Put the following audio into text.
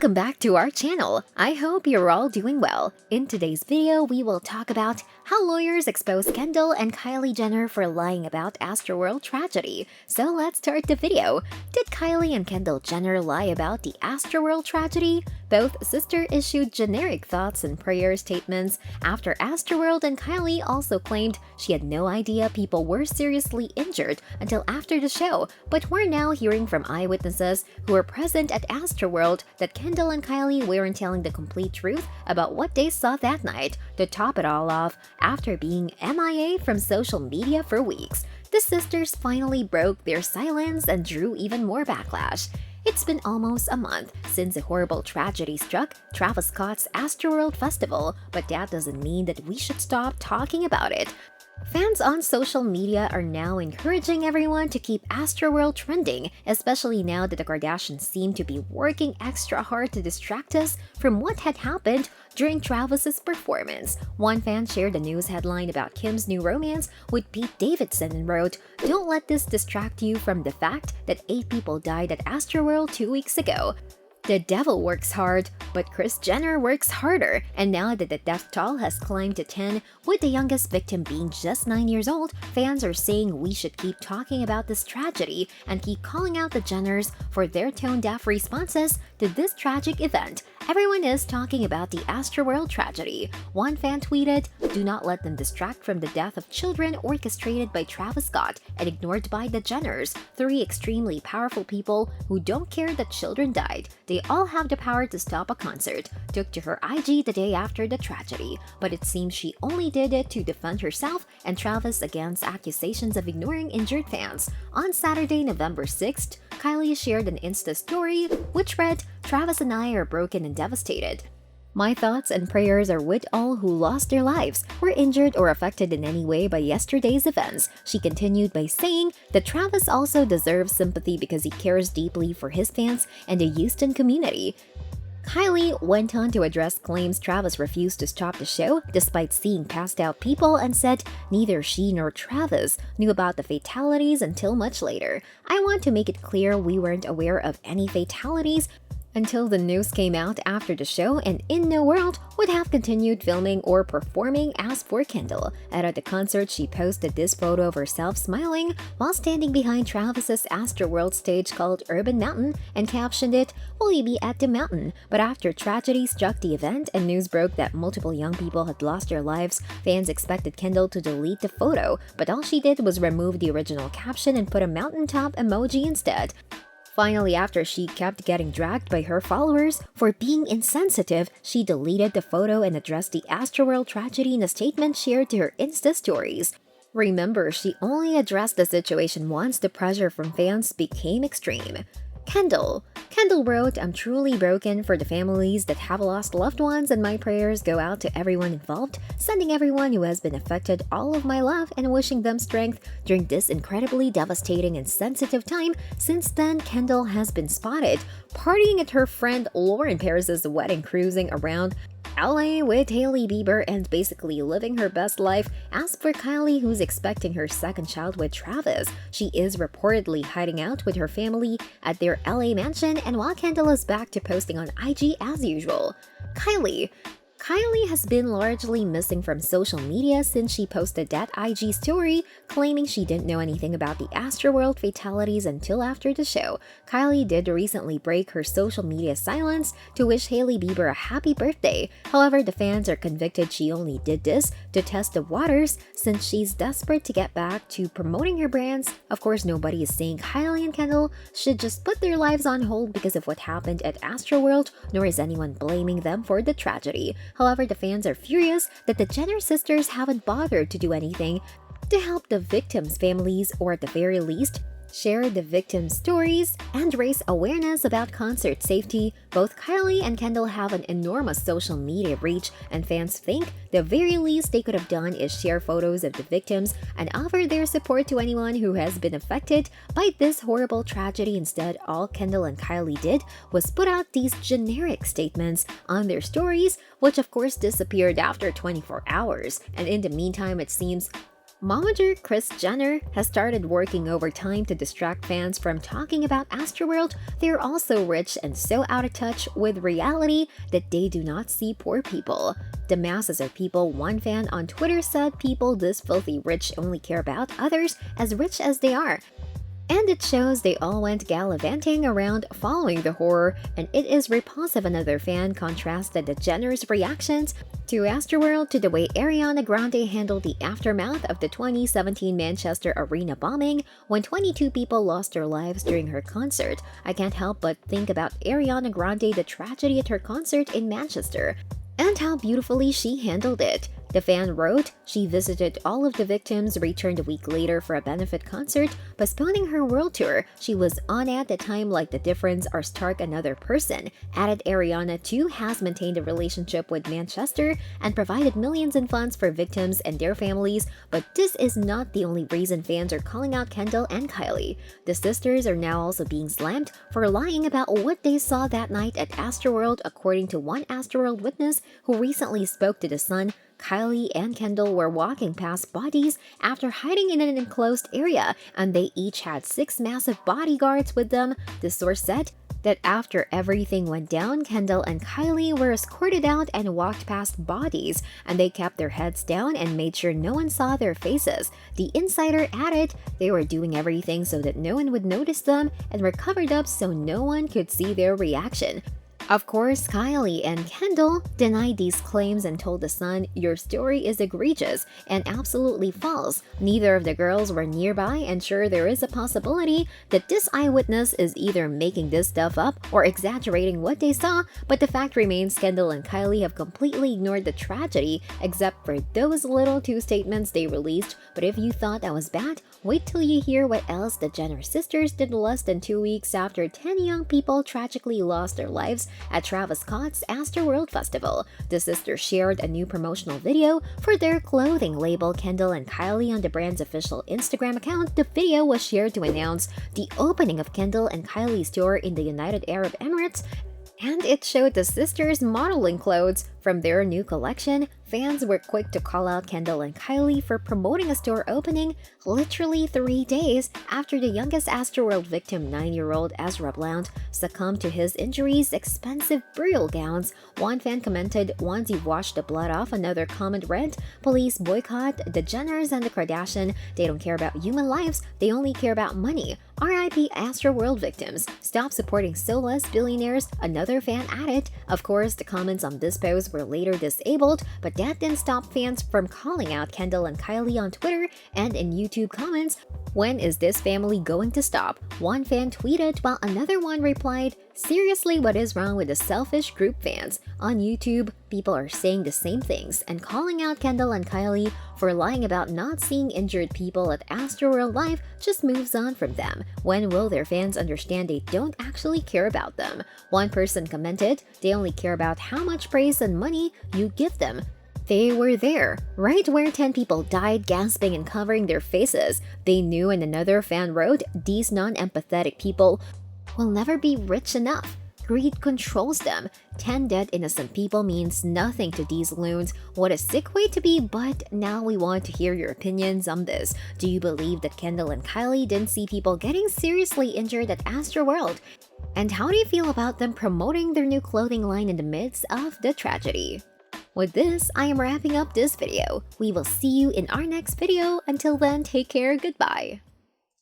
Welcome back to our channel. I hope you're all doing well. In today's video, we will talk about how lawyers expose Kendall and Kylie Jenner for lying about Astroworld Tragedy. So let's start the video. Did Kylie and Kendall Jenner lie about the Astroworld Tragedy? Both sisters issued generic thoughts and prayer statements after Astroworld, and Kylie also claimed she had no idea people were seriously injured until after the show, but we're now hearing from eyewitnesses who were present at Astroworld that Kendall and Kylie weren't telling the complete truth about what they saw that night. To top it all off, after being MIA from social media for weeks, the sisters finally broke their silence and drew even more backlash. It's been almost a month since a horrible tragedy struck Travis Scott's Astroworld Festival, but that doesn't mean that we should stop talking about it. Fans on social media are now encouraging everyone to keep Astroworld trending, especially now that the Kardashians seem to be working extra hard to distract us from what had happened during Travis's performance. One fan shared a news headline about Kim's new romance with Pete Davidson and wrote, "Don't let this distract you from the fact that 8 people died at Astroworld 2 weeks ago. The devil works hard, but Kris Jenner works harder." And now that the death toll has climbed to 10, with the youngest victim being just 9 years old, fans are saying we should keep talking about this tragedy and keep calling out the Jenners for their tone-deaf responses to this tragic event. Everyone is talking about the Astroworld tragedy. One fan tweeted, "Do not let them distract from the death of children orchestrated by Travis Scott and ignored by the Jenners, 3 extremely powerful people who don't care that children died. They all have the power to stop a concert," took to her IG the day after the tragedy. But it seems she only did it to defend herself and Travis against accusations of ignoring injured fans. On Saturday, November 6th, Kylie shared an Insta story which read, "Travis and I are broken and devastated. My thoughts and prayers are with all who lost their lives, were injured or affected in any way by yesterday's events." She continued by saying that Travis also deserves sympathy because he cares deeply for his fans and the Houston community. Kylie went on to address claims Travis refused to stop the show despite seeing passed out people and said neither she nor Travis knew about the fatalities until much later. "I want to make it clear we weren't aware of any fatalities until the news came out after the show, and in no world would have continued filming or performing." As for Kendall, at the concert she posted this photo of herself smiling while standing behind Travis's Astroworld stage called Urban Mountain and captioned it, "Will you be at the mountain?" But after tragedy struck the event and news broke that multiple young people had lost their lives, fans expected Kendall to delete the photo, but all she did was remove the original caption and put a mountaintop emoji instead. Finally, after she kept getting dragged by her followers for being insensitive, she deleted the photo and addressed the Astroworld tragedy in a statement shared to her Insta stories. Remember, she only addressed the situation once the pressure from fans became extreme. Kendall wrote, "I'm truly broken for the families that have lost loved ones, and my prayers go out to everyone involved, sending everyone who has been affected all of my love and wishing them strength during this incredibly devastating and sensitive time." Since then, Kendall has been spotted partying at her friend Lauren Paris's wedding, cruising around LA with Hailey Bieber and basically living her best life. As for Kylie, who's expecting her second child with Travis, she is reportedly hiding out with her family at their LA mansion, and while Kendall is back to posting on IG as usual. Kylie has been largely missing from social media since she posted that IG story claiming she didn't know anything about the Astroworld fatalities until after the show. Kylie did recently break her social media silence to wish Hailey Bieber a happy birthday. However, the fans are convicted she only did this to test the waters since she's desperate to get back to promoting her brands. Of course, nobody is saying Kylie and Kendall should just put their lives on hold because of what happened at Astroworld, nor is anyone blaming them for the tragedy. However, the fans are furious that the Jenner sisters haven't bothered to do anything to help the victims' families, or at the very least, share the victims' stories and raise awareness about concert safety. Both Kylie and Kendall have an enormous social media reach, and fans think the very least they could have done is share photos of the victims and offer their support to anyone who has been affected by this horrible tragedy. Instead, all Kendall and Kylie did was put out these generic statements on their stories, which of course disappeared after 24 hours. And in the meantime, it seems Momager Kris Jenner has started working overtime to distract fans from talking about Astroworld. They're also rich and so out of touch with reality that they do not see poor people. The masses of people, one fan on Twitter said people this filthy rich only care about others as rich as they are. And it shows they all went gallivanting around following the horror, and it is repulsive. Another fan contrasted the Jenners' reactions to Astroworld to the way Ariana Grande handled the aftermath of the 2017 Manchester Arena bombing when 22 people lost their lives during her concert. I can't help but think about Ariana Grande, the tragedy at her concert in Manchester, and how beautifully she handled it. The fan wrote, she visited all of the victims, returned a week later for a benefit concert, postponing her world tour. She was on at the time like the difference are stark another person. Added Ariana too has maintained a relationship with Manchester and provided millions in funds for victims and their families, but this is not the only reason fans are calling out Kendall and Kylie. The sisters are now also being slammed for lying about what they saw that night at Astroworld, according to one Astroworld witness who recently spoke to The Sun. Kylie and Kendall were walking past bodies after hiding in an enclosed area, and they each had 6 massive bodyguards with them. The source said that after everything went down, Kendall and Kylie were escorted out and walked past bodies, and they kept their heads down and made sure no one saw their faces. The insider added they were doing everything so that no one would notice them and were covered up so no one could see their reaction. Of course, Kylie and Kendall denied these claims and told The Sun, "Your story is egregious and absolutely false. Neither of the girls were nearby, and sure, there is a possibility that this eyewitness is either making this stuff up or exaggerating what they saw, but the fact remains Kendall and Kylie have completely ignored the tragedy except for those little 2 statements they released. But if you thought that was bad, wait till you hear what else the Jenner sisters did less than 2 weeks after 10 young people tragically lost their lives at Travis Scott's Astroworld Festival. The sisters shared a new promotional video for their clothing label Kendall and Kylie on the brand's official Instagram account. The video was shared to announce the opening of Kendall and Kylie's store in the United Arab Emirates, and it showed the sisters modeling clothes from their new collection. Fans were quick to call out Kendall and Kylie for promoting a store opening literally 3 days after the youngest Astroworld victim, 9-year-old Ezra Blount, succumbed to his injuries. Expensive burial gowns. One fan commented, "Once you wash the blood off," another comment read, "Police boycott the Jenners and the Kardashian. They don't care about human lives, they only care about money. RIP Astroworld victims. Stop supporting soulless billionaires," another fan added. Of course, the comments on this post were later disabled, but that didn't stop fans from calling out Kendall and Kylie on Twitter and in YouTube comments. "When is this family going to stop?" One fan tweeted, while another one replied, "Seriously, what is wrong with the selfish group fans?" On YouTube, people are saying the same things and calling out Kendall and Kylie for lying about not seeing injured people at Astroworld Live just moves on from them. When will their fans understand they don't actually care about them? One person commented, "They only care about how much praise and money you give them. They were there, right where 10 people died, gasping and covering their faces. They knew." And another fan wrote, "These non-empathetic people will never be rich enough. Greed controls them. 10 dead innocent people means nothing to these loons. What a sick way to be." But now we want to hear your opinions on this. Do you believe that Kendall and Kylie didn't see people getting seriously injured at Astroworld? And how do you feel about them promoting their new clothing line in the midst of the tragedy? With this, I am wrapping up this video. We will see you in our next video. Until then, take care, goodbye.